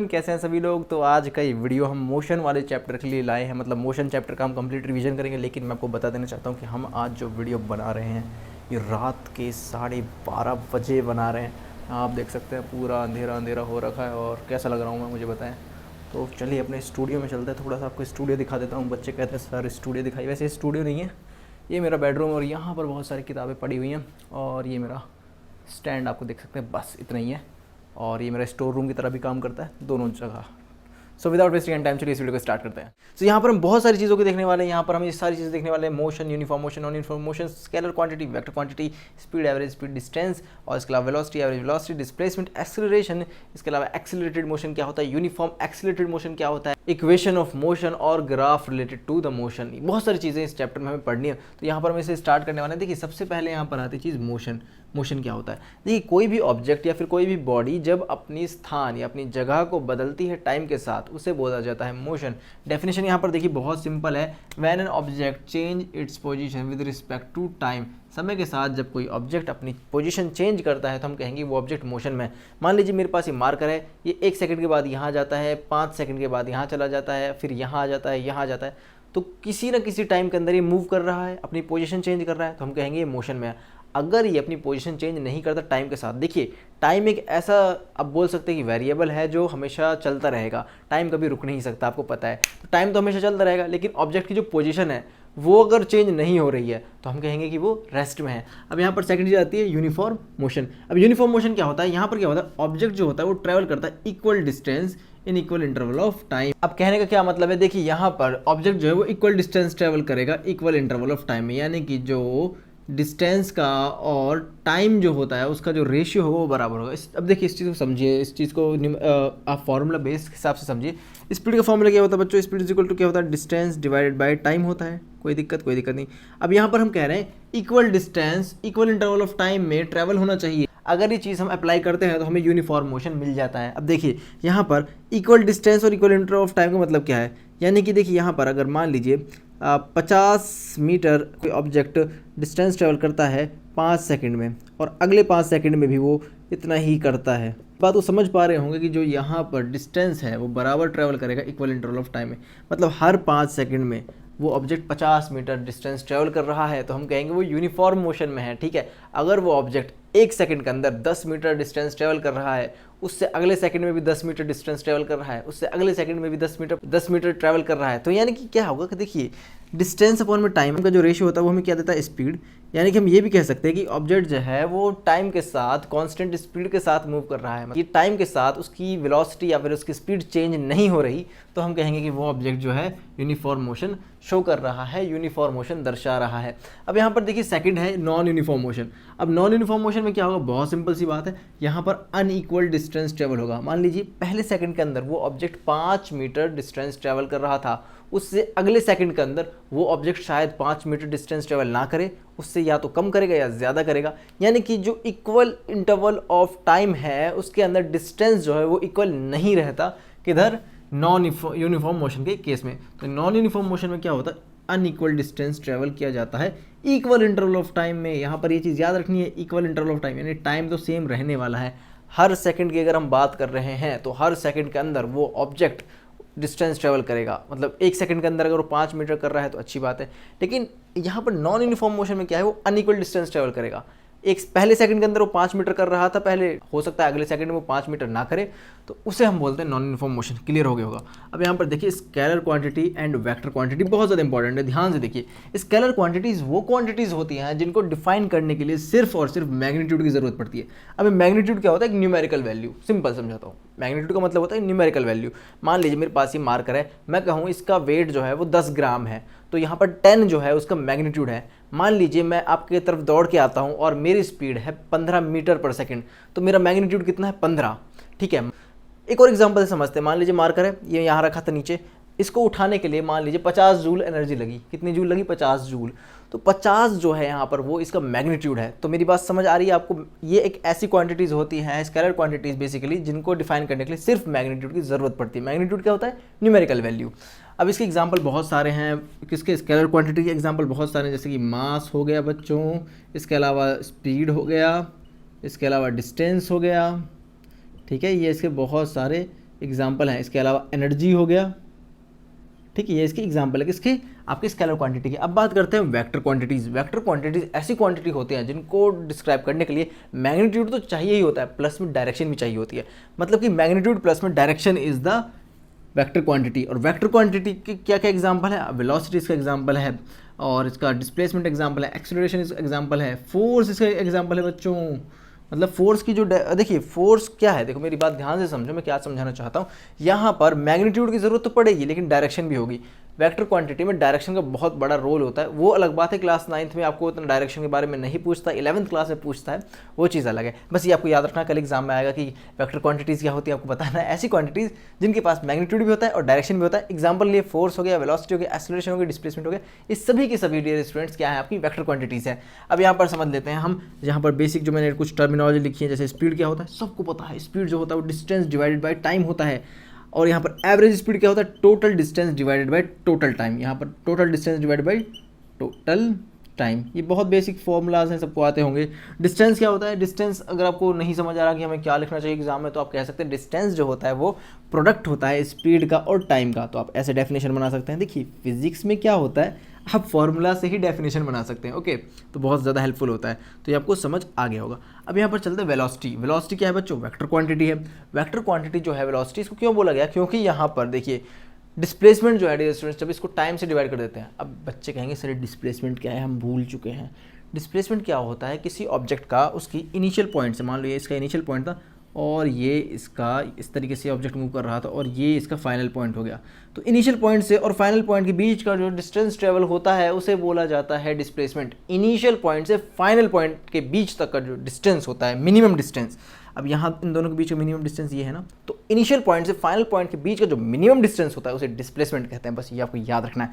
कैसे हैं सभी लोग। तो आज का ये वीडियो हम मोशन वाले चैप्टर के लिए लाए हैं, मतलब मोशन चैप्टर का हम कंप्लीट रिवीजन करेंगे। लेकिन मैं आपको बता देना चाहता हूँ कि हम आज जो वीडियो बना रहे हैं ये रात के 12:30 बजे बना रहे हैं। आप देख सकते हैं पूरा अंधेरा अंधेरा हो रखा है और कैसा लग रहा हूँ मैं, मुझे बताएं। तो चलिए अपने स्टूडियो में चलते हैं, थोड़ा सा आपको स्टूडियो दिखा देता हूँ। बच्चे कहते हैं सर स्टूडियो दिखाई, वैसे स्टूडियो नहीं है, ये मेरा बेडरूम और यहाँ पर बहुत सारी किताबें पड़ी हुई हैं और ये मेरा स्टैंड आपको देख सकते हैं, बस इतना ही है। और ये मेरा स्टोर रूम की तरह भी काम करता है दोनों जगह। So without wasting any time चलिए इस वीडियो को स्टार्ट करते हैं। सो यहाँ पर हम बहुत सारी चीज़ों को देखने वाले हैं। यहाँ पर हम ये सारी चीज़ें देखने वाले हैं, motion, uniform motion, non uniform motion, scalar quantity, vector quantity, speed, average speed, distance और इसके अलावा velocity, average velocity, displacement, acceleration, इसके अलावा एक्सेलरेटेड मोशन क्या होता है, यूनिफॉर्म एक्सेलरेटेड मोशन क्या होता है, इक्वेशन ऑफ मोशन और graph related to the motion. बहुत सारी चीज़ें इस चैप्टर में हमें पढ़नी है। तो यहाँ पर हम इसे स्टार्ट करने वाले हैं। देखिए सबसे पहले यहाँ पर आती चीज़ मोशन। मोशन क्या होता है? देखिए कोई भी ऑब्जेक्ट या फिर कोई भी बॉडी जब अपनी स्थान या अपनी जगह को बदलती है टाइम के साथ, उसे बोला जाता है मोशन। डेफिनेशन यहाँ पर देखिए बहुत सिंपल है। When an object change its position with respect to time, समय के साथ जब कोई ऑब्जेक्ट अपनी पोजीशन चेंज करता है तो हम कहेंगे वो ऑब्जेक्ट मोशन में है। मान लीजिए मेरे पास ये मार्कर है, ये 1 सेकंड के बाद यहाँ जाता है, 5 सेकंड के बाद यहाँ चला जाता है, फिर यहाँ आ जाता है, यहाँ आ जाता है। तो किसी न किसी टाइम के अंदर ये मूव कर रहा है, अपनी पोजीशन चेंज कर रहा है, तो हम कहेंगे ये मोशन में है। अगर ये अपनी पोजीशन चेंज नहीं करता टाइम के साथ, देखिए टाइम एक ऐसा आप बोल सकते हैं कि वेरिएबल है जो हमेशा चलता रहेगा। टाइम कभी रुक नहीं सकता, आपको पता है। तो टाइम तो हमेशा चलता रहेगा, लेकिन ऑब्जेक्ट की जो पोजीशन है वो अगर चेंज नहीं हो रही है तो हम कहेंगे कि वो रेस्ट में है। अब यहाँ पर सेकंड चीज़ आती है यूनिफॉर्म मोशन। अब यूनिफॉर्म मोशन क्या होता है? यहाँ पर क्या होता है, ऑब्जेक्ट जो होता है वो ट्रैवल करता है equal distance in equal interval of time. अब कहने का क्या मतलब है, देखिए यहाँ पर ऑब्जेक्ट जो है वो इक्वल डिस्टेंस ट्रैवल करेगा इक्वल इंटरवल ऑफ टाइम में, यानी कि जो डिस्टेंस का और टाइम जो होता है उसका जो रेशियो होगा वो बराबर होगा। अब देखिए इस चीज़ को समझिए, इस चीज़ को आप फार्मूला बेस्ड हिसाब से समझिए। स्पीड का फार्मूला क्या होता है बच्चों? स्पीड इज इक्वल टू क्या होता है, डिस्टेंस डिवाइडेड बाय टाइम होता है। कोई दिक्कत नहीं। अब यहाँ पर हम कह रहे हैं equal distance equal interval of time में ट्रैवल होना चाहिए। अगर ये चीज़ हम अप्लाई करते हैं तो हमें यूनिफॉर्म मोशन मिल जाता है। अब देखिए यहाँ पर इक्वल डिस्टेंस और इक्वल इंटरवल ऑफ टाइम का मतलब क्या है, यानी कि देखिए यहाँ पर अगर मान लीजिए 50 मीटर कोई ऑब्जेक्ट डिस्टेंस ट्रेवल करता है 5 सेकंड में और अगले 5 सेकंड में भी वो इतना ही करता है। बात तो समझ पा रहे होंगे कि जो यहाँ पर डिस्टेंस है वो बराबर ट्रैवल करेगा इक्वल इंटरवल ऑफ टाइम में। मतलब हर 5 सेकंड में वो ऑब्जेक्ट 50 मीटर डिस्टेंस ट्रैवल कर रहा है, तो हम कहेंगे वो यूनिफॉर्म मोशन में है। ठीक है, अगर वो ऑब्जेक्ट 1 सेकंड के अंदर 10 मीटर डिस्टेंस ट्रैवल कर रहा है, उससे अगले सेकंड में भी 10 मीटर डिस्टेंस ट्रैवल कर रहा है, उससे अगले सेकंड में भी 10 मीटर ट्रैवल कर रहा है, तो यानी कि क्या होगा कि देखिए डिस्टेंस अपॉन में टाइम का जो रेशियो होता है वो हमें क्या देता है, स्पीड। यानी कि हम ये भी कह सकते हैं कि ऑब्जेक्ट जो है वो टाइम के साथ कांस्टेंट स्पीड के साथ मूव कर रहा है। कि टाइम के साथ उसकी वेलोसिटी या फिर उसकी स्पीड चेंज नहीं हो रही, तो हम कहेंगे कि वो ऑब्जेक्ट जो है यूनिफॉर्म मोशन शो कर रहा है, यूनिफॉर्म मोशन दर्शा रहा है। अब यहाँ पर देखिए सेकंड है नॉन यूनिफॉर्म मोशन। अब नॉन यूनिफॉर्म मोशन में क्या होगा, बहुत सिंपल सी बात है, यहाँ पर अनइक्वल डिस्टेंस ट्रेवल होगा। मान लीजिए पहले सेकंड के अंदर वो ऑब्जेक्ट 5 मीटर डिस्टेंस ट्रेवल कर रहा था, उससे अगले सेकंड के अंदर वो ऑब्जेक्ट शायद 5 मीटर डिस्टेंस ट्रेवल ना करे, उससे या तो कम करेगा या ज़्यादा करेगा। यानी कि जो इक्वल इंटरवल ऑफ टाइम है उसके अंदर डिस्टेंस जो है वो इक्वल नहीं रहता, किधर, नॉन यूनिफॉर्म मोशन के केस में। तो नॉन यूनिफॉर्म मोशन में क्या होता है, अनइक्वल डिस्टेंस ट्रेवल किया जाता है इक्वल इंटरवल ऑफ टाइम में। यहाँ पर ये चीज़ याद रखनी है, इक्वल इंटरवल ऑफ टाइम, यानी टाइम तो सेम रहने वाला है। हर सेकंड की अगर हम बात कर रहे हैं तो हर सेकंड के अंदर वो ऑब्जेक्ट डिस्टेंस ट्रेवल करेगा। मतलब 1 सेकंड के अंदर अगर वो 5 मीटर कर रहा है तो अच्छी बात है, लेकिन यहाँ पर नॉन यूनिफॉर्म मोशन में क्या है, वो अनइक्वल डिस्टेंस ट्रेवल करेगा। एक पहले सेकंड के अंदर वो 5 मीटर कर रहा था पहले, हो सकता है अगले सेकंड में वो 5 मीटर ना करे, तो उसे हम बोलते हैं नॉन यूनिफॉर्म मोशन। क्लियर हो गया होगा। अब यहाँ पर देखिए scalar quantity and vector quantity बहुत ज़्यादा इंपॉर्टेंट है, ध्यान से देखिए। स्केलर क्वांटिटीज़ वो क्वांटिटीज़ होती हैं जिनको डिफाइन करने के लिए सिर्फ और सिर्फ मैग्नीट्यूड की ज़रूरत पड़ती है। अब मैग्नीट्यूड क्या होता है, एक न्यूमेरिकल वैल्यू। सिंपल समझाता हूँ, मैग्नीट्यूड का मतलब होता है न्यूमेरिकल वैल्यू। मान लीजिए मेरे पास ये मार्कर है, मैं कहूँ इसका वेट जो है वो 10 ग्राम है, तो यहाँ पर 10 जो है उसका मैग्नीट्यूड है। मान लीजिए मैं आपके तरफ दौड़ के आता हूँ और मेरी स्पीड है 15 मीटर पर सेकंड, तो मेरा मैग्नीट्यूड कितना है, 15। ठीक है, एक और एग्जांपल से समझते हैं। मान लीजिए मार्कर है, ये यहाँ रखा था नीचे, इसको उठाने के लिए मान लीजिए 50 जूल एनर्जी लगी। कितनी जूल लगी, 50 जूल। तो 50 जो है यहाँ पर वो इसका मैग्नीट्यूड है। तो मेरी बात समझ आ रही है आपको? ये एक ऐसी क्वांटिटीज़ होती हैं, स्केलर क्वांटिटीज़ बेसिकली, जिनको डिफाइन करने के लिए सिर्फ मैग्नीट्यूड की ज़रूरत पड़ती है। मैग्नीट्यूड क्या होता है, न्यूमेरिकल वैल्यू। अब इसके एग्जाम्पल बहुत सारे हैं, किसके, स्केलर क्वांटिटी के एग्जाम्पल बहुत सारे हैं, जैसे कि मास हो गया बच्चों, इसके अलावा स्पीड हो गया, इसके अलावा डिस्टेंस हो गया। ठीक है, ये इसके बहुत सारे एग्जाम्पल हैं। इसके अलावा एनर्जी हो गया, ठीक है, ये इसकी एग्जाम्पल है किसकी, आपकी स्केलर क्वांटिटी की। अब बात करते हैं वेक्टर क्वांटिटीज़। वेक्टर क्वांटिटीज़ ऐसी क्वांटिटी होती हैं जिनको डिस्क्राइब करने के लिए मैग्नीट्यूड तो चाहिए ही होता है, प्लस में डायरेक्शन भी चाहिए होती है। मतलब कि मैग्नीट्यूड प्लस में direction is the vector quantity. और वेक्टर क्वांटिटी के क्या क्या एग्जाम्पल है, वेलोसिटी इसका एग्जाम्पल है, और इसका डिस्प्लेसमेंट एग्जाम्पल है, एक्सेलरेशन इसका एग्जाम्पल है, फोर्स इसका एग्जाम्पल है बच्चों। मतलब फोर्स की जो देखिए फोर्स क्या है, देखो मेरी बात ध्यान से समझो, मैं क्या समझाना चाहता हूँ। यहाँ पर मैग्नीट्यूड की ज़रूरत तो पड़ेगी लेकिन डायरेक्शन भी होगी। वेक्टर क्वांटिटी में डायरेक्शन का बहुत बड़ा रोल होता है। वो अलग बात है, क्लास 9th में आपको उतना डायरेक्शन के बारे में नहीं पूछता, 11th क्लास में पूछता है, वो चीज़ अलग है। बस ये आपको याद रखना, कल एग्जाम में आएगा कि वेक्टर क्वांटिटीज़ क्या होती है, आपको बताना है। ऐसी क्वांटिटीज़ जिनके पास मैग्नीट्यूड भी होता है और डायरेक्शन भी होता है। एग्जाम्पल लिए फोर्स हो गया, वेलोसिटी हो गया, एक्सेलरेशन हो गया, डिस्प्लेसमेंट हो गया, इस सभी के सभी डियर स्टूडेंट्स क्या है, आपकी वेक्टर क्वांटिटीज़ है। अब यहाँ पर समझ लेते हैं हम, यहाँ पर बेसिक जो मैंने कुछ टर्मिनोलॉजी लिखी है, जैसे स्पीड क्या होता है सबको पता है। स्पीड जो होता है वो डिस्टेंस डिवाइडेड बाय टाइम होता है। और यहाँ पर एवरेज स्पीड क्या होता है, total distance divided by total time. यहाँ पर total distance divided by total time, ये बहुत बेसिक फॉर्मूलाज हैं, सबको आते होंगे। डिस्टेंस क्या होता है, डिस्टेंस अगर आपको नहीं समझ आ रहा कि हमें क्या लिखना चाहिए एग्जाम में, तो आप कह सकते हैं डिस्टेंस जो होता है वो प्रोडक्ट होता है स्पीड का और टाइम का। तो आप ऐसे डेफिनेशन बना सकते हैं। देखिए फिजिक्स में क्या होता है, आप फॉर्मूला से ही डेफिनेशन बना सकते हैं, ओके, तो बहुत ज़्यादा हेल्पफुल होता है। तो ये आपको समझ आ गया होगा। अब यहाँ पर चलते हैं वेलोसिटी। वेलोसिटी क्या है बच्चों, वेक्टर क्वांटिटी है। वेक्टर क्वांटिटी जो है वेलोसिटी, इसको क्यों बोला गया, क्योंकि यहाँ पर देखिए डिस्प्लेसमेंट जो है डियर स्टूडेंट्स, जब इसको टाइम से डिवाइड कर देते हैं। अब बच्चे कहेंगे सर डिस्प्लेसमेंट क्या है, हम भूल चुके हैं। डिस्प्लेसमेंट क्या होता है, किसी ऑब्जेक्ट का उसकी इनिशियल पॉइंट से, मान लो ये इसका इनिशियल पॉइंट था और ये इसका इस तरीके से ऑब्जेक्ट मूव कर रहा था और ये इसका फाइनल पॉइंट हो गया, तो इनिशियल पॉइंट से और फाइनल पॉइंट के बीच का जो डिस्टेंस ट्रेवल होता है उसे बोला जाता है डिस्प्लेसमेंट। इनिशियल पॉइंट से फाइनल पॉइंट के बीच तक का जो डिस्टेंस होता है, मिनिमम डिस्टेंस, अब यहाँ इन दोनों के बीच का मिनिमम डिस्टेंस ये है ना, तो इनिशियल पॉइंट से फाइनल पॉइंट के बीच का जो मिनिमम डिस्टेंस होता है उसे डिस्प्लेसमेंट कहते हैं। बस ये आपको याद रखना है।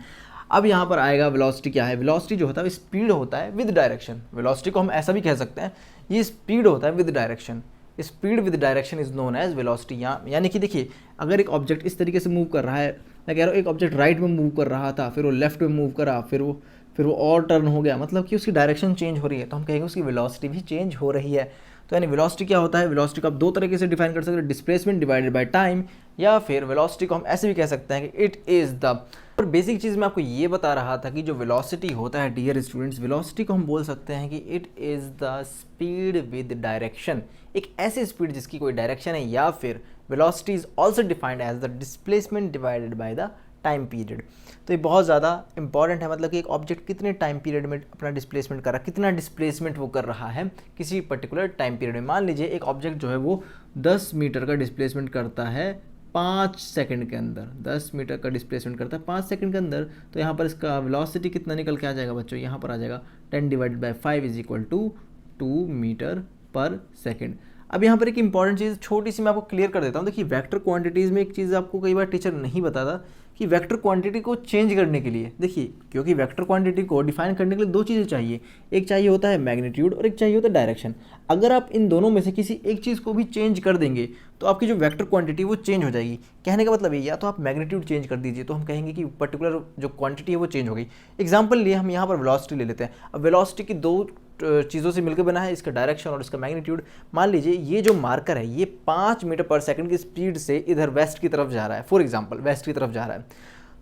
अब यहाँ पर आएगा वेलोसिटी क्या है। वेलोसिटी जो होता है स्पीड होता है विद डायरेक्शन। वेलोसिटी को हम ऐसा भी कह सकते हैं, ये स्पीड होता है with direction. Speed with direction is known as velocity. यानी कि देखिए अगर एक ऑब्जेक्ट इस तरीके से मूव कर रहा है, मैं कह रहा हूँ एक ऑब्जेक्ट राइट में मूव कर रहा था, फिर वो लेफ्ट में मूव करा, फिर वो और टर्न हो गया, मतलब कि उसकी डायरेक्शन चेंज हो रही है, तो हम कहेंगे उसकी वेलोसिटी भी चेंज हो रही है। तो यानी वेलोसिटी क्या होता है, वेलोसिटी को आप दो तरीके से डिफाइन कर सकते हैं, डिस्प्लेसमेंट डिवाइडेड बाय टाइम, या फिर वेलोसिटी को हम ऐसे भी कह सकते हैं कि इट इज़ द। और बेसिक चीज़ मैं आपको ये बता रहा था कि जो वेलोसिटी होता है डियर स्टूडेंट्स, वेलोसिटी को हम बोल सकते हैं कि it is the speed with direction. एक ऐसी स्पीड जिसकी कोई डायरेक्शन है, या फिर velocity is also defined as the displacement divided by the time period. तो ये बहुत ज़्यादा इंपॉर्टेंट है, मतलब कि एक ऑब्जेक्ट कितने टाइम पीरियड में अपना डिस्प्लेसमेंट कर रहा है, कितना डिस्प्लेसमेंट वो कर रहा है किसी पर्टिकुलर टाइम पीरियड में। मान लीजिए एक ऑब्जेक्ट जो है वो 10 मीटर का डिस्प्लेसमेंट करता है 5 सेकंड के अंदर, 10 मीटर का डिस्प्लेसमेंट करता है 5 सेकंड के अंदर, तो यहाँ पर इसका वेलोसिटी कितना निकल के आ जाएगा बच्चों, यहाँ पर आ जाएगा 10 divided by 5 is equal to 2 metre per second. अब यहाँ पर एक इंपॉर्टेंट चीज़ छोटी सी मैं आपको क्लियर कर देता हूँ। देखिए वेक्टर क्वांटिटीज़ में एक चीज़ आपको कई बार टीचर नहीं बताता कि वेक्टर क्वांटिटी को चेंज करने के लिए, देखिए क्योंकि वेक्टर क्वांटिटी को डिफाइन करने के लिए दो चीज़ें चाहिए, एक चाहिए होता है मैग्नीट्यूड और एक चाहिए होता है डायरेक्शन। अगर आप इन दोनों में से किसी एक चीज़ को भी चेंज कर देंगे तो आपकी जो वेक्टर क्वांटिटी वो चेंज हो जाएगी। कहने का मतलब ये, या तो आप मैग्नीट्यूड चेंज कर दीजिए तो हम कहेंगे कि पर्टिकुलर जो क्वांटिटी है वो चेंज हो गई। एग्जाम्पल लिए हम यहाँ पर वेलोसिटी ले लेते हैं। अब वेलोसिटी की दो चीज़ों से मिलकर बना है, इसका डायरेक्शन और इसका मैग्नीट्यूड। मान लीजिए ये जो मार्कर है ये 5 मीटर पर सेकंड की स्पीड से इधर वेस्ट की तरफ जा रहा है, फॉर एग्जांपल वेस्ट की तरफ जा रहा है,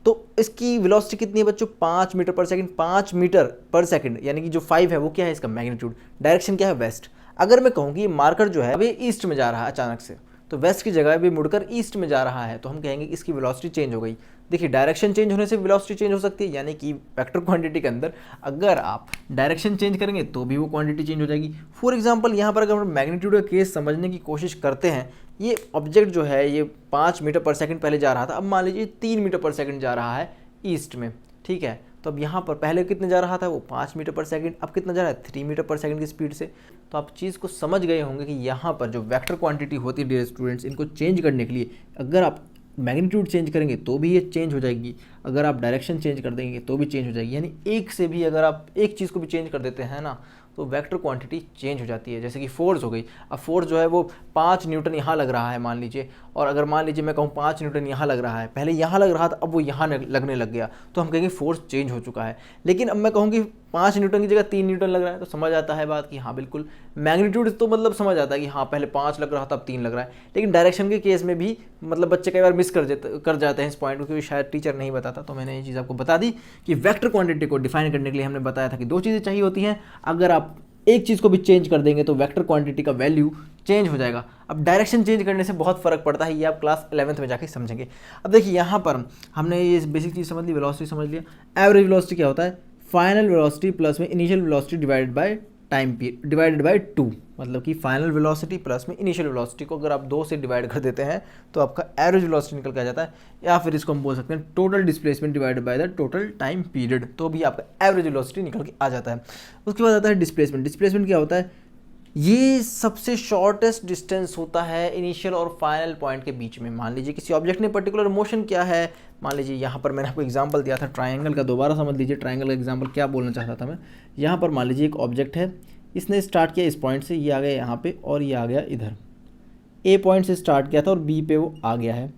तो इसकी वेलोसिटी कितनी है बच्चों, 5 मीटर पर सेकंड। 5 मीटर पर सेकंड यानी कि जो 5 है वो क्या है, इसका मैग्नीट्यूड। डायरेक्शन क्या है, वेस्ट। अगर मैं कहूँ कि ये मार्कर जो है अभी ईस्ट में जा रहा है अचानक से, तो वेस्ट की जगह भी मुड़कर ईस्ट में जा रहा है, तो हम कहेंगे कि इसकी वेलोसिटी चेंज हो गई। देखिए डायरेक्शन चेंज होने से वेलोसिटी चेंज हो सकती है, यानी कि वेक्टर क्वांटिटी के अंदर अगर आप डायरेक्शन चेंज करेंगे तो भी वो क्वांटिटी चेंज हो जाएगी। फॉर एग्जांपल यहाँ पर अगर हम मैग्नीट्यूड का केस समझने की कोशिश करते हैं, ये ऑब्जेक्ट जो है ये 5 मीटर पर सेकंड पहले जा रहा था, अब मान लीजिए 3 मीटर पर सेकंड जा रहा है ईस्ट में, ठीक है। तो अब यहाँ पर पहले कितने जा रहा था वो 5 मीटर पर सेकंड, अब कितना जा रहा है 3 मीटर पर सेकंड की स्पीड से। तो आप चीज़ को समझ गए होंगे कि यहाँ पर जो वेक्टर क्वांटिटी होती है डियर स्टूडेंट्स, इनको चेंज करने के लिए अगर आप मैग्नीट्यूड चेंज करेंगे तो भी ये चेंज हो जाएगी, अगर आप डायरेक्शन चेंज कर देंगे तो भी चेंज हो जाएगी। यानी एक से भी अगर आप एक चीज़ को भी चेंज कर देते हैं ना, तो वेक्टर क्वांटिटी चेंज हो जाती है। जैसे कि फोर्स हो गई, अब फोर्स जो है वो 5 न्यूटन यहाँ लग रहा है मान लीजिए, और अगर मान लीजिए मैं कहूँ 5 न्यूटन यहाँ लग रहा है, पहले यहाँ लग रहा था, अब वो यहाँ लगने लग गया, तो हम कहेंगे फोर्स चेंज हो चुका है। लेकिन अब मैं कहूँ कि 5 न्यूटन की जगह 3 न्यूटन लग रहा है, तो समझ आता है बात कि हाँ बिल्कुल मैग्नीट्यूड तो मतलब समझ आता है कि हाँ पहले 5 लग रहा था अब 3 लग रहा है। लेकिन डायरेक्शन के केस में भी मतलब बच्चे कई बार मिस कर जाते हैं इस पॉइंट को, क्योंकि शायद टीचर नहीं बताता। तो मैंने ये चीज़ आपको बता दी कि वेक्टर क्वांटिटी को डिफाइन करने के लिए हमने बताया था कि 2 चीज़ें चाहिए होती हैं। अगर आप एक चीज़ को भी चेंज कर देंगे तो वेक्टर क्वांटिटी का वैल्यू चेंज हो जाएगा। अब डायरेक्शन चेंज करने से बहुत फर्क पड़ता है, ये आप क्लास 11th में जाके समझेंगे। अब देखिए यहाँ पर हमने ये बेसिक चीज़ समझ ली, वेलोसिटी समझ लिया। एवरेज वेलोसिटी क्या होता है? फाइनल वेलोसिटी प्लस में initial velocity divided by time period divided by 2, मतलब कि फाइनल वेलोसिटी प्लस में इनिशियल वेलोसिटी को अगर आप 2 से डिवाइड कर देते हैं तो आपका एवरेज वेलोसिटी निकल के आ जाता है। या फिर इसको हम बोल सकते हैं total displacement divided by the total time period, तो भी आपका एवरेज वेलोसिटी निकल के आ जाता है। उसके बाद आता है डिस्प्लेसमेंट। डिस्प्लेसमेंट क्या होता है? ये सबसे शॉर्टेस्ट डिस्टेंस होता है इनिशियल और फाइनल पॉइंट के बीच में। मान लीजिए किसी ऑब्जेक्ट ने पर्टिकुलर मोशन क्या है, मान लीजिए यहाँ पर मैंने आपको एग्जांपल दिया था ट्रायंगल का, दोबारा समझ लीजिए ट्रायंगल का एग्जांपल क्या बोलना चाहता था मैं। यहाँ पर मान लीजिए एक ऑब्जेक्ट है, इसने स्टार्ट किया इस पॉइंट से, ये आ गया यहाँ पे और ये आ गया इधर। ए पॉइंट से स्टार्ट किया था और बी पे वो आ गया है।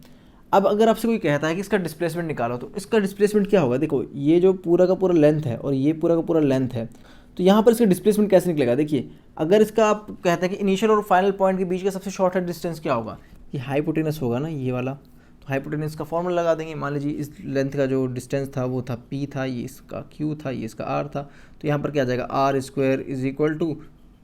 अब अगर आपसे कोई कहता है कि इसका डिस्प्लेसमेंट निकालो, तो इसका डिस्प्लेसमेंट क्या होगा? देखो ये जो पूरा का पूरा लेंथ है और ये पूरा का पूरा लेंथ है, तो यहाँ पर इसका डिस्प्लेसमेंट कैसे निकलेगा? देखिए अगर इसका आप कहते हैं कि इनिशियल और फाइनल पॉइंट के बीच का सबसे शॉर्टेस्ट डिस्टेंस क्या होगा, ये हाइपोटेनस होगा ना, ये वाला। तो हाइपोटेनस का फॉर्मूला लगा देंगे। मान लीजिए इस लेंथ का जो डिस्टेंस था वो था p था, ये इसका q था, ये इसका r था। तो यहाँ पर क्या आ जाएगा? r square is equal to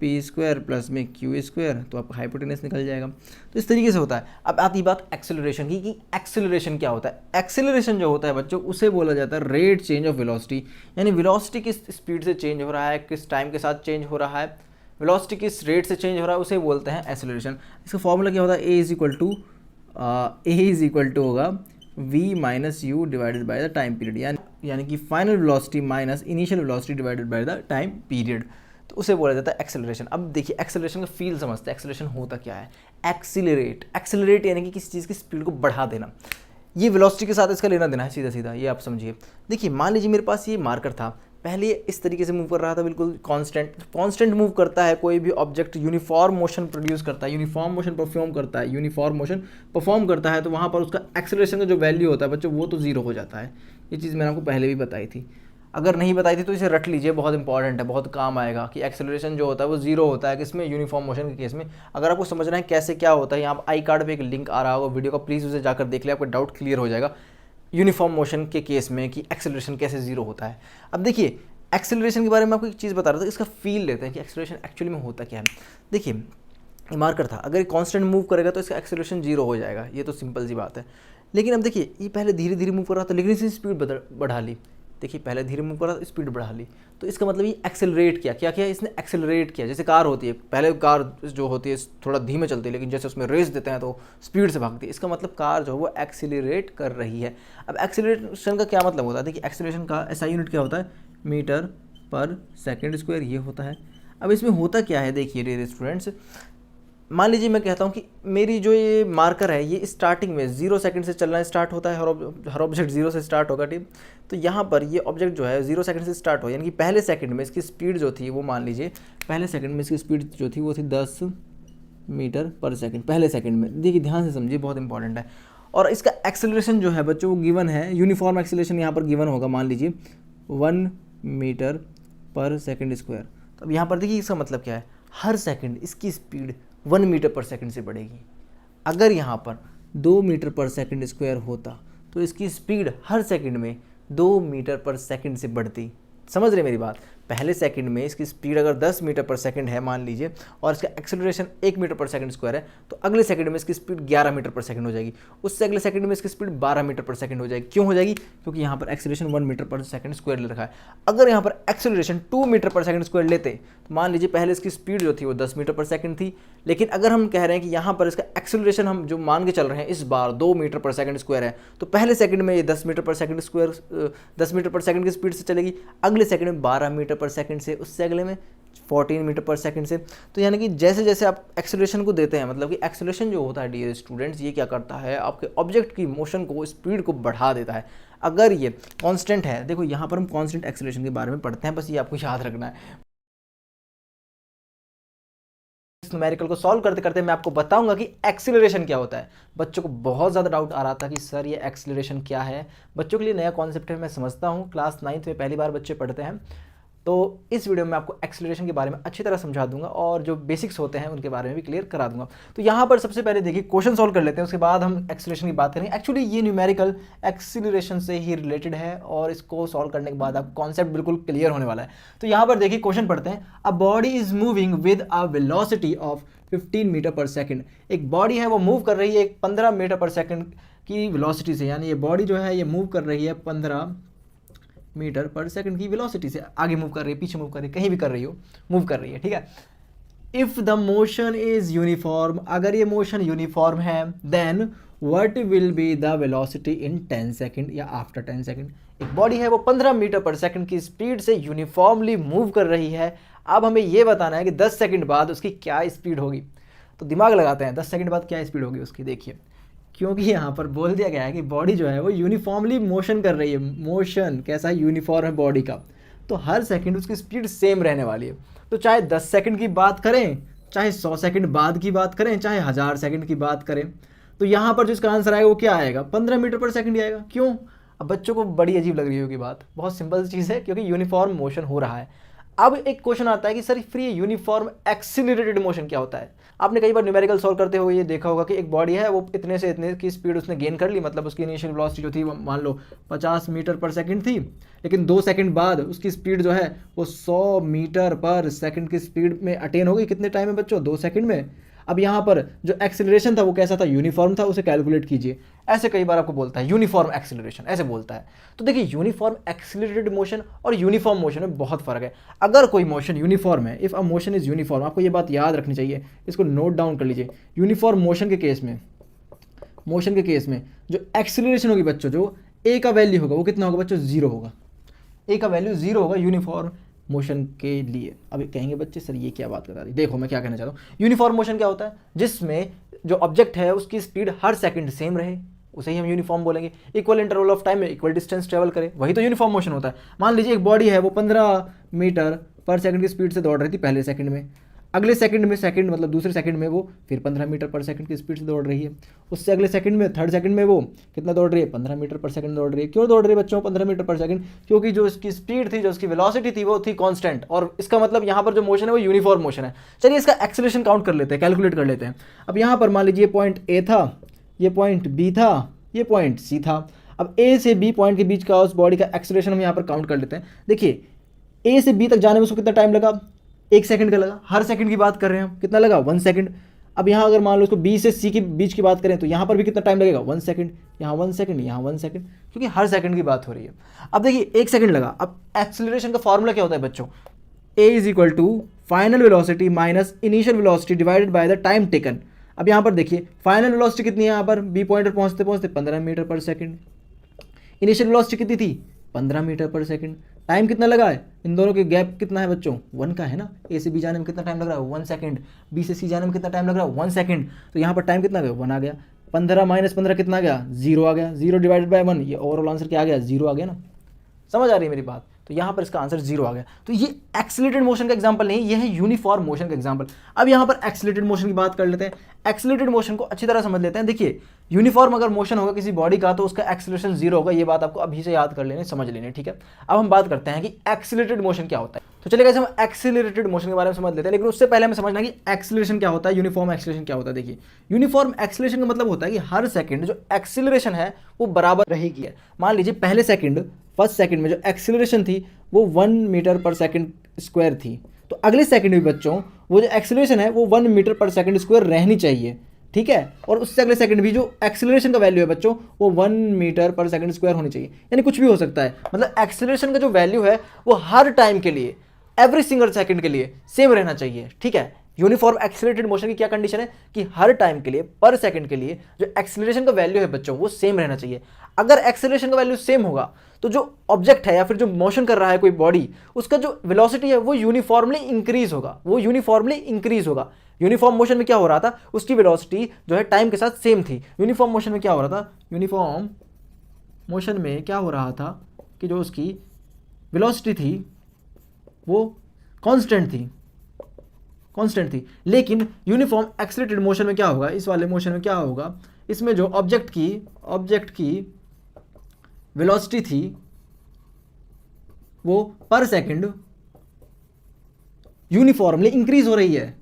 P square plus में क्यू स्क्वायर, तो आपका हाइपोटेनस निकल जाएगा। तो इस तरीके से होता है। अब आती बात एक्सेलरेशन की कि एक्सेलरेशन क्या होता है। एक्सेलरेशन जो होता है बच्चों, उसे बोला जाता है रेट चेंज ऑफ वेलोसिटी, यानी वेलोसिटी किस स्पीड से चेंज हो रहा है, किस टाइम के साथ चेंज हो रहा है, वेलोसिटी किस रेट से चेंज हो रहा है, उसे बोलते हैं एक्सेलरेशन। इसका फॉर्मूला क्या होता है? ए इज इक्वल टू होगा v minus you divided by the time period, यानी कि final velocity minus initial velocity divided by the time period, तो उसे बोला जाता है एक्सेलरेशन। अब देखिए एक्सेलरेशन का फील समझते हैं। एक्सेलरेशन होता क्या है? एक्सीलरेट यानी कि किसी चीज़ की स्पीड को बढ़ा देना। ये वेलोसिटी के साथ इसका लेना देना है सीधा सीधा, ये आप समझिए। देखिए मान लीजिए मेरे पास ये मार्कर था, पहले इस तरीके से मूव कर रहा था, बिल्कुल कांस्टेंट मूव करता है कोई भी ऑब्जेक्ट, यूनिफॉर्म मोशन प्रोड्यूस करता है, यूनिफॉर्म मोशन परफॉर्म करता है, तो वहाँ पर उसका एक्सेलरेशन का जो वैल्यू होता है बच्चों वो तो जीरो हो जाता है। ये चीज़ मैंने आपको पहले भी बताई थी, अगर नहीं बताई थी तो इसे रट लीजिए, बहुत इंपॉर्टेंट है, बहुत काम आएगा कि एक्सेलरेशन जो होता है वो जीरो होता है किसमें? यूनिफॉर्म मोशन के केस में। अगर आपको समझना है कैसे क्या होता है, यहाँ आई कार्ड पे एक लिंक आ रहा होगा वीडियो का, प्लीज़ उसे जाकर देख ले, आपका डाउट क्लियर हो जाएगा यूनिफॉर्म मोशन के केस में कि एक्सेलरेशन कैसे जीरो होता है। अब देखिए एक्सेलरेशन के बारे में आपको एक चीज़ बता रहा था, इसका फील लेते हैं कि एक्सेलरेशन एक्चुअली में होता क्या है। देखिए मार्कर था, अगर कांस्टेंट मूव करेगा तो इसका एक्सेलरेशन जीरो हो जाएगा, ये तो सिंपल सी बात है। लेकिन अब देखिए ये पहले धीरे धीरे मूव कर रहा था, लेकिन इसने स्पीड बढ़ा ली। देखिए पहले धीरे मूव कर रहा था, स्पीड बढ़ा ली, तो इसका मतलब ये एक्सेलरेट किया। क्या किया इसने? एक्सेलरेट किया। जैसे कार होती है, पहले कार जो होती है थोड़ा धीमे चलती है, लेकिन जैसे उसमें रेस देते हैं तो स्पीड से भागती है। इसका मतलब कार जो है वो एक्सेलरेट कर रही है। अब एक्सेलरेशन का क्या मतलब होता है? देखिए एक्सेलरेशन का ऐसा यूनिट क्या होता है? मीटर पर सेकेंड स्क्वायर, ये होता है। अब इसमें होता क्या है, देखिए डियर स्टूडेंट्स, मान लीजिए मैं कहता हूँ कि मेरी जो ये मार्कर है ये स्टार्टिंग में 0 सेकंड से चलना स्टार्ट होता है, हर ऑब्जेक्ट 0 से स्टार्ट होगा, ठीक। तो यहाँ पर ये ऑब्जेक्ट जो है 0 सेकंड से स्टार्ट हो, यानी कि पहले सेकंड में इसकी स्पीड जो थी वो, मान लीजिए पहले सेकंड में इसकी स्पीड जो थी वो थी 10 मीटर पर सेकंड, पहले सेकंड में। देखिए ध्यान से समझिए, बहुत इंपॉर्टेंट है। और इसका एक्सेलरेशन जो है बच्चों वो गिवन है, यूनिफॉर्म एक्सेलरेशन यहाँ पर गिवन होगा, मान लीजिए 1 मीटर पर सेकंड स्क्वायर। तो अब यहाँ पर देखिए इसका मतलब क्या है, हर सेकंड इसकी स्पीड 1 मीटर पर सेकंड से बढ़ेगी। अगर यहाँ पर 2 मीटर पर सेकंड स्क्वायर होता तो इसकी स्पीड हर सेकंड में 2 मीटर पर सेकंड से बढ़ती। समझ रहे मेरी बात? पहले सेकंड में इसकी स्पीड अगर 10 मीटर पर सेकंड है मान लीजिए, और इसका एक्सेलरेशन 1 मीटर पर सेकंड स्क्वायर है, तो अगले सेकंड में इसकी स्पीड 11 मीटर पर सेकंड हो जाएगी। उससे अगले सेकंड में इसकी स्पीड 12 मीटर पर सेकंड हो जाएगी। क्यों हो जाएगी? क्योंकि यहाँ पर एक्सेलरेशन 1 मीटर पर सेकंड स्क्वायर ले रखा है। अगर यहाँ पर एक्सेलरेशन 2 मीटर पर सेकंड स्क्वायर लेते तो मान लीजिए पहले इसकी स्पीड जो थी वो 10 मीटर पर सेकंड थी, लेकिन अगर हम कह रहे हैं कि यहाँ पर इसका एक्सेलरेशन हम जो मान के चल रहे हैं इस बार 2 मीटर पर सेकंड स्क्वायर है, तो पहले सेकंड में ये 10 मीटर पर सेकंड स्क्वायर 10 मीटर पर सेकंड की स्पीड से चलेगी, अगले सेकंड में 12 मीटर पर सेकंड से, उससे अगले में 14 मीटर पर सेकंड से। तो यानी कि जैसे जैसे आप एक्सेलरेशन को देते हैं, मतलब कि एक्सेलरेशन जो होता है डियर स्टूडेंट्स, ये क्या करता है, आपके ऑब्जेक्ट की मोशन को, स्पीड को बढ़ा देता है। अगर ये कांस्टेंट है, देखो यहाँ पर हम कांस्टेंट एक्सेलरेशन के बारे में पढ़ते हैं, बस ये आपको याद रखना है। इस न्यूमेरिकल को सॉल्व करते करते मैं आपको बताऊंगा कि एक्सीलरेशन क्या होता है। बच्चों को बहुत ज़्यादा डाउट आ रहा था कि सर ये एक्सीलरेशन क्या है। बच्चों के लिए नया कॉन्सेप्ट है, मैं समझता हूँ, क्लास 9th में पहली बार बच्चे पढ़ते हैं। तो इस वीडियो में आपको एक्सीलरेशन के बारे में अच्छी तरह समझा दूंगा और जो बेसिक्स होते हैं उनके बारे में भी क्लियर करा दूंगा। तो यहाँ पर सबसे पहले देखिए क्वेश्चन सॉल्व कर लेते हैं, उसके बाद हम एक्सीलरेशन की बात करेंगे। एक्चुअली ये न्यूमेरिकल एक्सीलरेशन से ही रिलेटेड है और इसको सॉल्व करने के बाद आपको कॉन्सेप्ट बिल्कुल क्लियर होने वाला है। तो यहाँ पर देखिए क्वेश्चन पढ़ते हैं। A body is moving with a velocity of 15 metre per second. एक बॉडी है वो मूव कर रही है 15 मीटर पर सेकेंड की वेलोसिटी से, यानी ये बॉडी जो है ये मूव कर रही है 15 मीटर पर सेकंड की वेलोसिटी से। आगे मूव कर रही है, पीछे मूव कर रही है, कहीं भी कर रही हो, मूव कर रही है, ठीक है। If the motion is uniform, अगर ये मोशन यूनिफॉर्म है, then what will be the velocity in 10 second या आफ्टर 10 सेकंड। एक बॉडी है वो 15 मीटर पर सेकंड की स्पीड से यूनिफॉर्मली मूव कर रही है। अब हमें ये बताना है कि 10 सेकंड बाद उसकी क्या स्पीड होगी। तो दिमाग लगाते हैं, 10 सेकंड बाद क्या स्पीड होगी उसकी। देखिए, क्योंकि यहाँ पर बोल दिया गया है कि बॉडी जो है वो यूनिफॉर्मली मोशन कर रही है। मोशन कैसा यूनिफॉर्म है बॉडी का, तो हर सेकंड उसकी स्पीड सेम रहने वाली है। तो चाहे 10 सेकंड की बात करें, चाहे 100 सेकंड बाद की बात करें, चाहे 1000 सेकंड की बात करें, तो यहाँ पर जो इसका आंसर आएगा वो क्या आएगा, 15 मीटर पर सेकंड ही आएगा। क्यों? अब बच्चों को बड़ी अजीब लग रही होगी बात, बहुत सिंपल चीज़ है, क्योंकि यूनिफॉर्म मोशन हो रहा है। अब एक क्वेश्चन आता है कि सर फिर ये यूनिफॉर्म एक्सीलरेटेड मोशन क्या होता है। आपने कई बार न्यूमेरिकल सॉल्व करते हुए ये देखा होगा कि एक बॉडी है वो इतने से इतने की स्पीड उसने गेन कर ली, मतलब उसकी इनिशियल वेलोसिटी जो थी वो मान लो 50 मीटर पर सेकंड थी, लेकिन 2 सेकंड बाद उसकी स्पीड जो है वो 100 मीटर पर सेकंड की स्पीड में अटेन हो गई। कितने टाइम में बच्चों? 2 सेकंड में। अब यहाँ पर जो एक्सेलरेशन था वो कैसा था? यूनिफॉर्म था, उसे कैलकुलेट कीजिए। ऐसे कई बार आपको बोलता है यूनिफॉर्म एक्सेलरेशन, ऐसे बोलता है। तो देखिए, यूनिफॉर्म एक्सेलरेटेड मोशन और यूनिफॉर्म मोशन में बहुत फर्क है। अगर कोई मोशन यूनिफॉर्म है, if a motion is uniform, आपको ये बात याद रखनी चाहिए, इसको नोट डाउन कर लीजिए। यूनिफॉर्म मोशन के केस में जो एक्सेलरेशन होगी बच्चों, जो ए का वैल्यू होगा वो कितना होगा बच्चों? 0 होगा। ए का वैल्यू 0 होगा यूनिफॉर्म मोशन के लिए। अब कहेंगे बच्चे सर ये क्या बात बता दी। देखो मैं क्या कहना चाहता हूँ। यूनिफॉर्म मोशन क्या होता है? जिसमें जो ऑब्जेक्ट है उसकी स्पीड हर सेकंड सेम रहे, उसे ही हम यूनिफॉर्म बोलेंगे। इक्वल इंटरवल ऑफ टाइम में इक्वल डिस्टेंस ट्रेवल करे, वही तो यूनिफॉर्म मोशन होता है। मान लीजिए एक बॉडी है वो 15 मीटर पर सेकंड की स्पीड से दौड़ रही थी पहले सेकंड में, अगले सेकंड मतलब दूसरे सेकंड में वो फिर 15 मीटर पर सेकंड की स्पीड से दौड़ रही है। उससे अगले सेकंड में, थर्ड सेकंड में वो कितना दौड़ रही है? 15 मीटर पर सेकंड दौड़ रही है। क्यों दौड़ रही है बच्चों 15 मीटर पर सेकंड? क्योंकि जो इसकी स्पीड थी, जो इसकी वेलोसिटी थी वो थी कांस्टेंट, और इसका मतलब यहाँ पर जो मोशन है वो यूनिफॉर्म मोशन है। चलिए इसका एक्सेलरेशन काउंट कर लेते हैं, कैलकुलेट कर लेते हैं। अब यहाँ पर मान लीजिए पॉइंट ए था, ये पॉइंट बी था, ये पॉइंट सी था। अब ए से बी पॉइंट के बीच का उस बॉडी का एक्सेलरेशन हम यहाँ पर काउंट कर लेते हैं। देखिए, ए से बी तक जाने में उसको कितना टाइम लगा? 1 सेकंड का लगा। हर सेकंड की बात कर रहे हैं हम, कितना लगा? 1 सेकंड। अब यहाँ अगर मान लो उसको बी से सी के बीच की बात करें तो यहाँ पर भी कितना टाइम लगेगा? 1 सेकंड। यहाँ 1 सेकंड, यहाँ 1 सेकंड, क्योंकि हर सेकंड की बात हो रही है। अब देखिए 1 सेकंड लगा। अब एक्सेलरेशन का फॉर्मूला क्या होता है बच्चों? A is equal to final velocity minus initial velocity divided by the time taken. अब यहाँ पर देखिए फाइनल वेलोसिटी कितनी है? यहाँ पर बी पॉइंट पर पहुँचते पहुँचते 15 मीटर पर सेकंड। इनिशियल वेलोसिटी कितनी थी? 15 मीटर पर सेकंड। टाइम कितना लगा है? इन दोनों के गैप कितना है बच्चों? 1 का है ना। ए से बी जाने में कितना टाइम लग रहा है? 1 सेकंड। बी से सी जाने में कितना टाइम लग रहा है? 1 सेकंड। तो यहाँ पर टाइम कितना आ गया? 1 आ गया। 15 माइनस 15 कितना आ गया? 0 आ गया। 0 डिवाइडेड बाय 1, ये ओवरऑल आंसर क्या आ गया? 0 आ गया ना। समझ आ रही है मेरी बात? तो यहाँ पर इसका आंसर 0 आ गया। तो ये एक्सीलरेटेड मोशन का एग्जांपल नहीं, ये है यूनिफॉर्म मोशन का एग्जांपल। अब यहाँ पर एक्सीलरेटेड मोशन की बात कर लेते हैं। एक्सीलरेटेड मोशन को अच्छी तरह समझ लेते हैं। देखिए, यूनिफॉर्म अगर मोशन होगा किसी बॉडी का तो उसका एक्सीलरेशन 0 होगा। ये बात आपको अभी से याद कर लेनी, समझ लेनी, ठीक है। अब हम बात करते हैं कि एक्सीलरेटेड मोशन क्या होता है। तो चलिए कैसे हम एक्सीलरेटेड मोशन के बारे में समझ लेते हैं, लेकिन उससे पहले हमें समझना कि एक्सीलरेशन क्या होता है, यूनिफॉर्म एक्सीलरेशन क्या होता है। देखिए, यूनिफॉर्म एक्सीलरेशन का मतलब होता है कि हर सेकंड जो एक्सीलरेशन है वो बराबर रहेगी। मान लीजिए पहले सेकंड, फर्स्ट सेकंड में जो एक्सीलरेशन थी वो 1 मीटर पर सेकंड स्क्वायर थी, तो अगले सेकंड में बच्चों वो जो एक्सीलरेशन है वो 1 मीटर पर सेकंड स्क्वायर रहनी चाहिए, ठीक है। और उससे अगले सेकंड भी जो एक्सीलरेशन का वैल्यू है बच्चों वो 1 मीटर पर सेकंड स्क्वायर होनी चाहिए। यानी कुछ भी हो सकता है, मतलब एक्सीलरेशन का जो वैल्यू है वो हर टाइम के लिए, एवरी सिंगल सेकंड के लिए सेम रहना चाहिए, ठीक है। यूनिफॉर्म एक्सीलरेटेड मोशन की क्या कंडीशन है कि हर टाइम के लिए, पर सेकंड के लिए जो एक्सीलरेशन का वैल्यू है बच्चों वो सेम रहना चाहिए। अगर एक्सीलरेशन का वैल्यू सेम होगा तो जो ऑब्जेक्ट है या फिर जो मोशन कर रहा है कोई बॉडी, उसका जो वेलोसिटी है वो यूनिफॉर्मली इंक्रीज होगा, यूनिफॉर्म मोशन में क्या हो रहा था, उसकी वेलोसिटी जो है टाइम के साथ सेम थी। यूनिफॉर्म मोशन में क्या हो रहा था, यूनिफॉर्म मोशन में क्या हो रहा था कि जो उसकी वेलोसिटी थी वो कांस्टेंट थी, कांस्टेंट थी। लेकिन यूनिफॉर्म एक्सेलरेटेड मोशन में क्या होगा, इस वाले मोशन में क्या होगा, इसमें जो ऑब्जेक्ट की वेलोसिटी थी वो पर सेकंड यूनिफॉर्मली इंक्रीज हो रही है,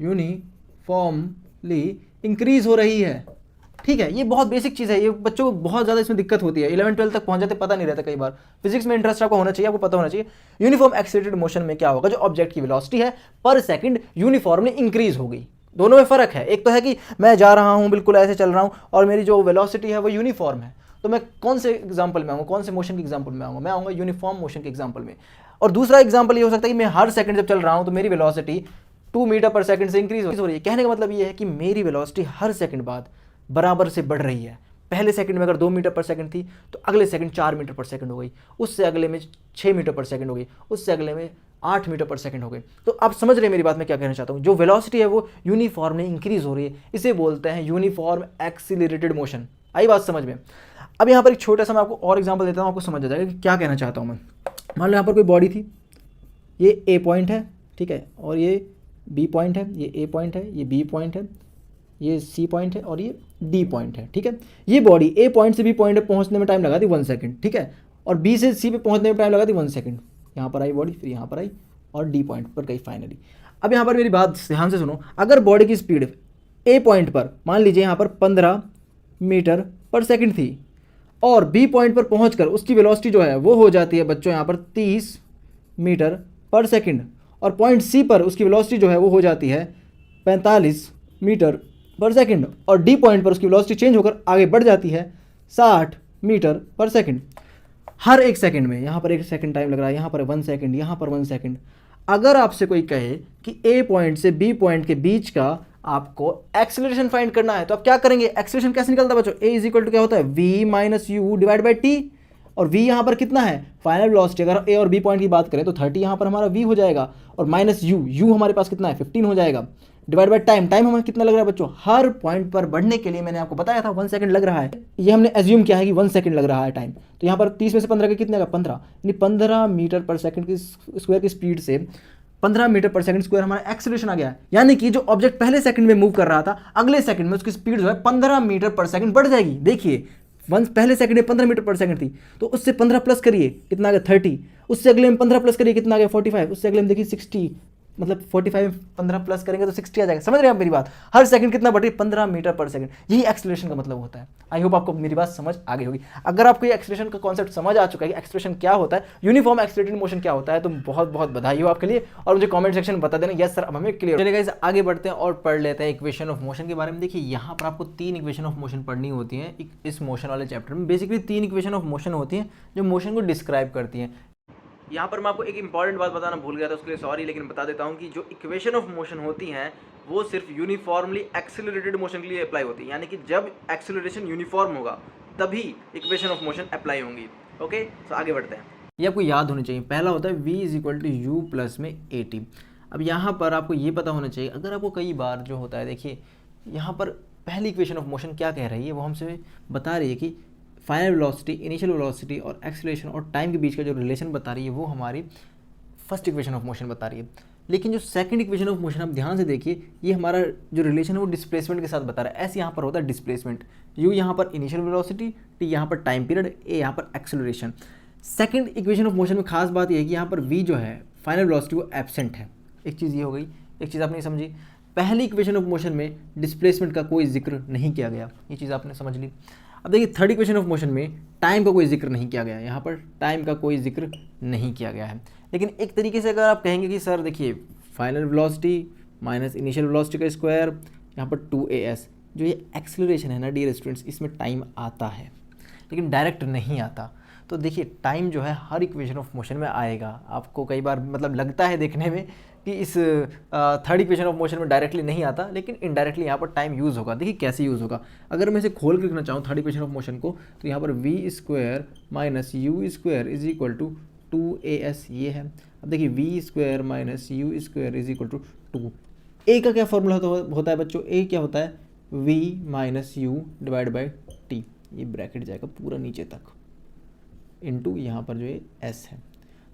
यूनिफॉर्मली इंक्रीज हो रही है। ठीक है, ये बहुत बेसिक चीज़ है, ये बच्चों को बहुत ज़्यादा इसमें दिक्कत होती है, 11-12 तक पहुंच जाते पता नहीं रहता कई बार। फिजिक्स में इंटरेस्ट आपको होना चाहिए, आपको पता होना चाहिए यूनिफॉर्म एक्सेलरेटेड मोशन में क्या होगा, जो ऑब्जेक्ट की वेलोसिटी है पर सेकंड यूनिफॉर्मली इंक्रीज होगी। दोनों में फ़र्क है, एक तो है कि मैं जा रहा हूँ बिल्कुल ऐसे चल रहा हूँ और मेरी जो वेलोसिटी है वो यूनिफॉर्म है, तो मैं कौन से एग्जाम्पल में आऊँगा, कौन से मोशन के एग्जाम्पल में आऊँगा, मैं आऊँगा यूनिफॉर्म मोशन के एग्जाम्पल में। और दूसरा एग्जाम्पल ये हो सकता है कि मैं हर सेकंड जब चल रहा हूँ तो मेरी वेलोसिटी 2 मीटर पर सेकंड से इंक्रीज हो रही है। कहने का मतलब ये है कि मेरी वेलोसिटी हर सेकंड बाद बराबर से बढ़ रही है। पहले सेकंड में अगर 2 मीटर पर सेकंड थी तो अगले सेकंड 4 मीटर पर सेकंड हो गई, उससे अगले में 6 मीटर पर सेकंड हो गई, उससे अगले में 8 मीटर पर सेकंड हो गई। तो आप समझ रहे हैं मेरी बात मैं क्या कहना चाहता हूँ, जो वेलोसिटी है वो यूनिफॉर्मली इंक्रीज हो रही है, इसे बोलते हैं यूनिफॉर्म एक्सीलरेटेड मोशन। आई बात समझ में। अब यहाँ पर एक छोटा सा मैं आपको और एग्जाम्पल देता हूँ, आपको समझ आ जाएगा कि क्या कहना चाहता हूँ मैं। मान लो यहाँ पर कोई बॉडी थी, ये ए पॉइंट है, ठीक है, और ये बी पॉइंट है, ये ए पॉइंट है, ये बी पॉइंट है, ये सी पॉइंट है और ये डी पॉइंट है। ठीक है, ये बॉडी ए पॉइंट से बी पॉइंट पे पहुंचने में टाइम लगा दी 1 सेकंड, ठीक है, और बी से सी पे पहुंचने में टाइम लगा दी 1 सेकंड। यहाँ पर आई बॉडी, फिर यहाँ पर आई और डी पॉइंट पर गई फाइनली। अब यहाँ पर मेरी बात ध्यान से सुनो, अगर बॉडी की स्पीड ए पॉइंट पर मान लीजिए यहाँ पर 15 मीटर पर सेकंड थी और बी पॉइंट पर पहुँच उसकी वेलोसिटी जो है वो हो जाती है बच्चों यहाँ पर 30 मीटर पर सेकंड, और पॉइंट सी पर उसकी वेलोसिटी जो है वो हो जाती है 45 मीटर पर सेकंड, और डी पॉइंट पर उसकी वेलोसिटी चेंज होकर आगे बढ़ जाती है 60 मीटर पर सेकंड। हर एक सेकंड में, यहाँ पर 1 सेकंड टाइम लग रहा है, यहाँ पर 1 सेकंड, यहाँ पर 1 सेकंड। अगर आपसे कोई कहे कि ए पॉइंट से बी पॉइंट के बीच का आपको एक्सेलरेशन फाइंड करना है तो आप क्या करेंगे, एक्सेलरेशन कैसे निकलता है बच्चों, ए इज इक्वल टू क्या होता है, V minus U divide by T, और v यहाँ पर कितना है, फाइनल वेलोसिटी। अगर a और b पॉइंट की बात करें तो 30 यहाँ पर हमारा v हो जाएगा, और माइनस u हमारे पास कितना है 15 हो जाएगा, डिवाइड बाय टाइम हमें कितना लग रहा है बच्चों, हर पॉइंट पर बढ़ने के लिए मैंने आपको बताया था 1 सेकंड लग रहा है, ये हमने एज्यूम किया है कि 1 सेकंड लग रहा है टाइम। तो यहाँ पर 30 में से 15 का कितने का 15, यानी 15 मीटर पर सेकंड की स्क्वायर की स्पीड से 15 मीटर पर सेकंड स्क्वायर हमारा एक्सेलरेशन आ गया। यानी कि जो ऑब्जेक्ट पहले सेकंड में मूव कर रहा था अगले सेकंड में उसकी स्पीड जो है 15 मीटर पर सेकंड बढ़ जाएगी। देखिए पहले सेकंड में 15 मीटर पर सेकंड थी तो उससे 15 प्लस करिए कितना आ गया 30, उससे अगले में 15 प्लस करिए कितना आ गया 45, उससे अगले में देखिए 60, मतलब 45 में 15 प्लस करेंगे तो 60 आ जाएगा। समझ रहे हैं आप मेरी बात, हर सेकंड कितना बढ़ रही है 15 मीटर पर सेकंड, यही एक्सेलरेशन का मतलब होता है। आई होप आपको मेरी बात समझ आ गई होगी। अगर आपको ये एक्सेलरेशन का कॉन्सेप्ट समझ आ चुका है कि एक्सेलरेशन क्या होता है, यूनिफॉर्म एक्सेलरेटेड मोशन क्या होता है, तो बहुत बहुत बधाई हो आपके लिए, और मुझे कमेंट सेक्शन में बता देना यस सर अब हमें क्लियर। चलिए गाइस आगे बढ़ते हैं और पढ़ लेते हैं इक्वेशन ऑफ मोशन के बारे में। देखिए यहाँ पर आपको 3 इक्वेशन ऑफ मोशन पढ़नी होती है इस मोशन वाले चैप्टर में। बेसिकली 3 इक्वेशन ऑफ मोशन होती हैं जो मोशन को डिस्क्राइब करती हैं। यहाँ पर मैं आपको एक इंपॉर्टेंट बात बताना भूल गया था, उसके लिए सॉरी, लेकिन बता देता हूँ कि जो इक्वेशन ऑफ मोशन होती हैं वो सिर्फ यूनिफॉर्मली एक्सेलरेटेड मोशन के लिए अप्लाई होती है, यानी कि जब एक्सेलरेशन यूनिफॉर्म होगा तभी इक्वेशन ऑफ मोशन अप्लाई होंगी। ओके, तो आगे बढ़ते हैं। ये आपको याद होनी चाहिए, पहला होता है v is equal to U plus में ए टी। अब यहाँ पर आपको ये पता होना चाहिए, अगर आपको कई बार जो होता है, देखिए यहाँ पर पहली इक्वेशन ऑफ मोशन क्या कह रही है, वो हमसे बता रही है कि फाइनल वेलोसिटी, इनिशियल वेलोसिटी और एक्सेलरेशन और टाइम के बीच का जो रिलेशन बता रही है वो हमारी फर्स्ट इक्वेशन ऑफ मोशन बता रही है। लेकिन जो सेकंड इक्वेशन ऑफ मोशन आप ध्यान से देखिए, ये हमारा जो रिलेशन है वो डिस्प्लेसमेंट के साथ बता रहा है। ऐसे यहाँ पर होता है डिस्प्लेसमेंट, यू यहाँ पर इनिशियल वेलोसिटी, टी यहाँ पर टाइम पीरियड, ए यहाँ पर acceleration. Second equation of motion में खास बात यह है कि यहाँ पर वी जो है फाइनल वेलोसिटी वो एब्सेंट है। एक चीज़ ये हो गई, एक चीज़ आपने समझी, पहली इक्वेशन ऑफ मोशन में डिस्प्लेसमेंट का कोई जिक्र नहीं किया गया, ये चीज़ आपने समझ ली। अब देखिए थर्ड इक्वेशन ऑफ मोशन में टाइम का कोई जिक्र नहीं किया गया है, यहाँ पर टाइम का कोई जिक्र नहीं किया गया है। लेकिन एक तरीके से अगर आप कहेंगे कि सर देखिए final velocity minus initial velocity का स्क्वायर, यहाँ पर 2as, जो ये एक्सेलरेशन है ना डियर स्टूडेंट्स, इसमें टाइम आता है लेकिन डायरेक्ट नहीं आता। तो देखिए टाइम जो है हर इक्वेशन ऑफ मोशन में आएगा। आपको कई बार मतलब लगता है देखने में कि इस थर्ड इक्वेशन ऑफ मोशन में डायरेक्टली नहीं आता, लेकिन इनडायरेक्टली यहाँ पर टाइम यूज़ होगा। देखिए कैसे यूज़ होगा, अगर मैं इसे खोल कर लिखना चाहूँ थर्ड इक्वेशन ऑफ मोशन को, तो यहाँ पर V square minus U square is equal to 2as ये है। अब देखिए V square minus U square is equal to 2। A का क्या फॉर्मूला होता है बच्चों, ए क्या होता है v minus U divide by T, ये ब्रैकेट जाएगा पूरा नीचे तक, इनटू यहाँ पर जो है s है।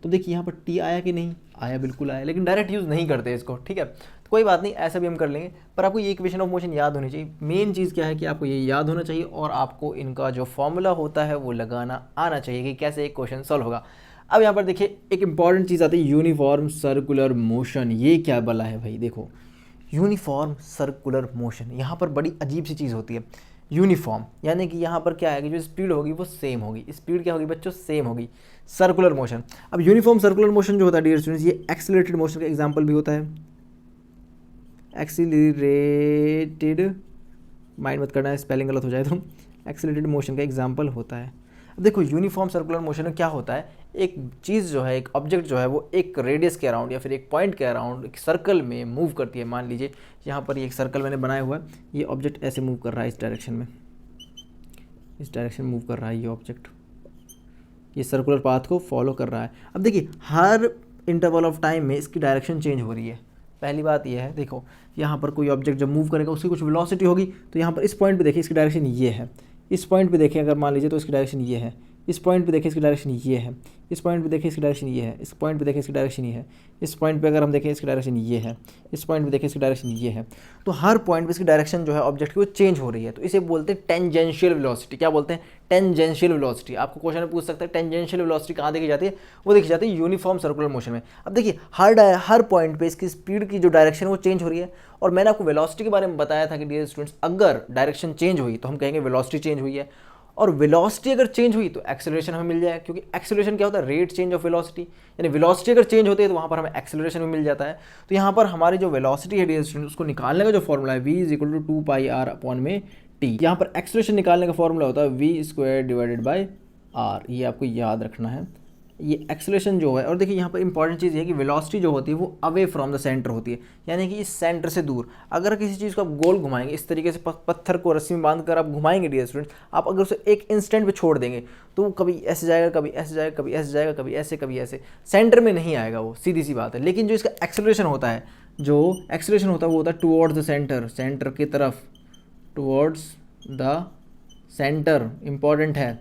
तो देखिए यहाँ पर t आया कि नहीं आया, बिल्कुल आया, लेकिन डायरेक्ट यूज़ नहीं करते इसको, ठीक है। तो कोई बात नहीं, ऐसा भी हम कर लेंगे, पर आपको ये इक्वेशन ऑफ मोशन याद होनी चाहिए। मेन चीज़ क्या है कि आपको ये याद होना चाहिए और आपको इनका जो फॉर्मूला होता है वो लगाना आना चाहिए कि कैसे एक क्वेश्चन सॉल्व होगा। अब यहाँ पर देखिए एक इंपॉर्टेंट चीज़ आती है यूनिफॉर्म सर्कुलर मोशन। ये क्या बला है भाई, देखो यूनिफॉर्म सर्कुलर मोशन, यहाँ पर बड़ी अजीब सी चीज़ होती है। यूनिफॉर्म यानी कि यहाँ पर क्या है कि जो स्पीड होगी वो सेम होगी। स्पीड क्या होगी बच्चों, सेम होगी। सर्कुलर मोशन, अब यूनिफॉर्म सर्कुलर मोशन जो होता है डियर स्टूडेंट्स, ये एक्सीलरेटेड मोशन का एग्जांपल भी होता है। एक्सीलरेटेड, माइंड मत करना है स्पेलिंग गलत हो जाए तो, एक्सीलरेटेड मोशन का एग्जांपल होता है। अब देखो यूनिफॉर्म सर्कुलर मोशन में क्या होता है, एक चीज़ जो है, एक ऑब्जेक्ट जो है वो एक रेडियस के अराउंड या फिर एक पॉइंट के अराउंड एक सर्कल में मूव करती है। मान लीजिए यहाँ पर ये एक सर्कल मैंने बनाया हुआ है, ये ऑब्जेक्ट ऐसे मूव कर रहा है इस डायरेक्शन में, इस डायरेक्शन में मूव कर रहा है ये ऑब्जेक्ट, ये सर्कुलर पाथ को फॉलो कर रहा है। अब देखिए हर इंटरवल ऑफ टाइम में इसकी डायरेक्शन चेंज हो रही है। पहली बात ये है, देखो यहाँ पर कोई ऑब्जेक्ट जब मूव करेगा उसकी कुछ वेलोसिटी होगी, तो यहाँ पर इस पॉइंट पे देखिए इसकी डायरेक्शन ये है, इस पॉइंट पे देखें अगर मान लीजिए तो इसकी डायरेक्शन ये है, इस पॉइंट पे देखें इसकी डायरेक्शन ये है, इस पॉइंट पे देखें इसकी डायरेक्शन ये है, इस पॉइंट पे देखें इसकी डायरेक्शन ये है, इस पॉइंट पे अगर हम देखें इसकी डायरेक्शन ये है, इस पॉइंट पे देखें इसकी डायरेक्शन ये है। तो हर पॉइंट पे इसकी डायरेक्शन जो है ऑब्जेक्ट की वो चेंज हो रही है, तो इसे बोलते हैं टेंजेंशियल वेलोसिटी। क्या बोलते हैं, टेंजेंशियल वेलोसिटी। आपको क्वेश्चन में पूछ सकते हैं टेंजेंशियल वेलोसिटी कहाँ देखी जाती है, वो देखी जाती है यूनिफॉर्म सर्कुलर मोशन में। अब देखिए हर पॉइंट पे इसकी स्पीड की जो डायरेक्शन है वो चेंज हो रही है, और मैंने आपको वेलोसिटी के बारे में बताया था कि डियर स्टूडेंट्स अगर डायरेक्शन चेंज हुई तो हम कहेंगे वेलोसिटी चेंज हुई है, और वेलोसिटी अगर चेंज हुई तो एक्सेलरेशन हमें मिल जाए, क्योंकि एक्सेलरेशन क्या होता है, रेट चेंज ऑफ वेलोसिटी, यानी वेलोसिटी अगर चेंज होती है तो वहाँ पर हमें एक्सेलरेशन भी मिल जाता है। तो यहाँ पर हमारी जो वेलोसिटी है डियर स्टूडेंट उसको निकालने का जो फॉर्मूला है v is equal to 2πr/t। यहाँ पर एक्सेलरेशन निकालने का फॉर्मूला होता है v² डिवाइडेड बाई r, ये आपको याद रखना है। ये एक्सेलरेशन जो है, और देखिए यहाँ पर इंपॉर्टेंट चीज़ ये है कि वेलोसिटी जो होती है वो अवे फ्रॉम द सेंटर होती है, यानी कि इस सेंटर से दूर। अगर किसी चीज़ को आप गोल घुमाएंगे, इस तरीके से पत्थर को रस्सी में बांधकर आप घुमाएंगे डियर स्टूडेंट्स, आप अगर उसे एक इंस्टेंट पे छोड़ देंगे तो वो कभी ऐसे जाएगा, कभी ऐसे जाएगा, कभी ऐसे जाएगा, कभी ऐसे, कभी ऐसे, सेंटर में नहीं आएगा वो, सीधी सी बात है। लेकिन जो इसका एक्सेलरेशन होता है, जो एक्सेलरेशन होता है वो होता है टुवर्ड्स द सेंटर, सेंटर की तरफ, टुवर्ड्स द सेंटर इंपॉर्टेंट है,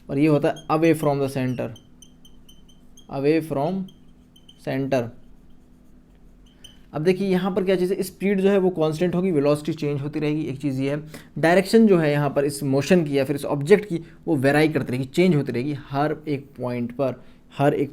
और ये होता है away from the centre, away from centre. अब देखिए यहाँ पर क्या चीज़ है, स्पीड जो है वो कांस्टेंट होगी, वेलोसिटी चेंज होती रहेगी। एक चीज़ ये है, डायरेक्शन जो है यहाँ पर इस मोशन की या फिर इस ऑब्जेक्ट की वो वेराई करती रहेगी, चेंज होती रहेगी। हर एक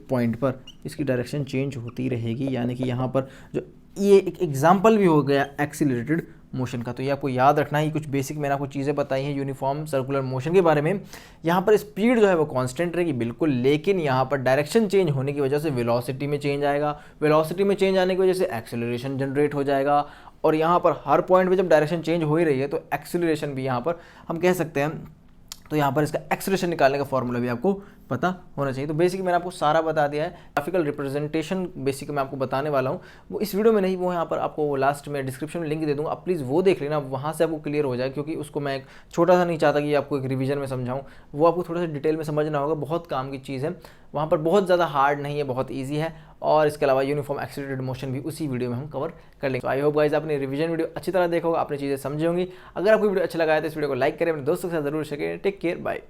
पॉइंट पर इसकी डायरेक्शन चेंज होती रहेगी, यानी कि यहाँ पर जो ये एक एग्जाम्पल भी हो गया एक्सीलरेटेड मोशन का। तो ये आपको याद रखना है, कुछ बेसिक मैंने आपको चीज़ें बताई हैं यूनिफॉर्म सर्कुलर मोशन के बारे में। यहाँ पर स्पीड जो है वो कांस्टेंट रहेगी बिल्कुल, लेकिन यहाँ पर डायरेक्शन चेंज होने की वजह से वेलोसिटी में चेंज आएगा, वेलोसिटी में चेंज आने की वजह से एक्सेलरेशन जनरेट हो जाएगा, और यहाँ पर हर पॉइंट पे जब डायरेक्शन चेंज हो ही रही है तो एक्सेलरेशन भी यहाँ पर हम कह सकते हैं। तो यहाँ पर इसका एक्सेलरेशन निकालने का फॉर्मूला भी आपको पता होना चाहिए। तो बेसिक मैंने आपको सारा बता दिया है। ग्राफिकल रिप्रेजेंटेशन बेसिक मैं आपको बताने वाला हूँ, वो इस वीडियो में नहीं, वो यहाँ पर आपको लास्ट में डिस्क्रिप्शन में लिंक दे दूँगा, आप प्लीज़ वो देख लेना, वहाँ से आपको क्लियर हो जाए, क्योंकि उसको मैं एक छोटा सा नहीं चाहता कि आपको एक रिवीजन में समझाऊँ, वो आपको थोड़ा सा डिटेल में समझना होगा। बहुत काम की चीज़ है, वहाँ पर बहुत ज़्यादा हार्ड नहीं है, बहुत ईजी है। और इसके अलावा यूनिफॉर्म एक्सीलरेटेड मोशन भी उसी वीडियो में हम कवर कर लेंगे। तो आई होप गाइस आपने रिवीजन वीडियो अच्छी तरह देखा होगा, आपने चीज़ें समझी होंगी। अगर आपको वीडियो अच्छा लगा है तो इस वीडियो को लाइक करें, अपने दोस्तों के साथ जरूर शेयर करें। Take care, bye.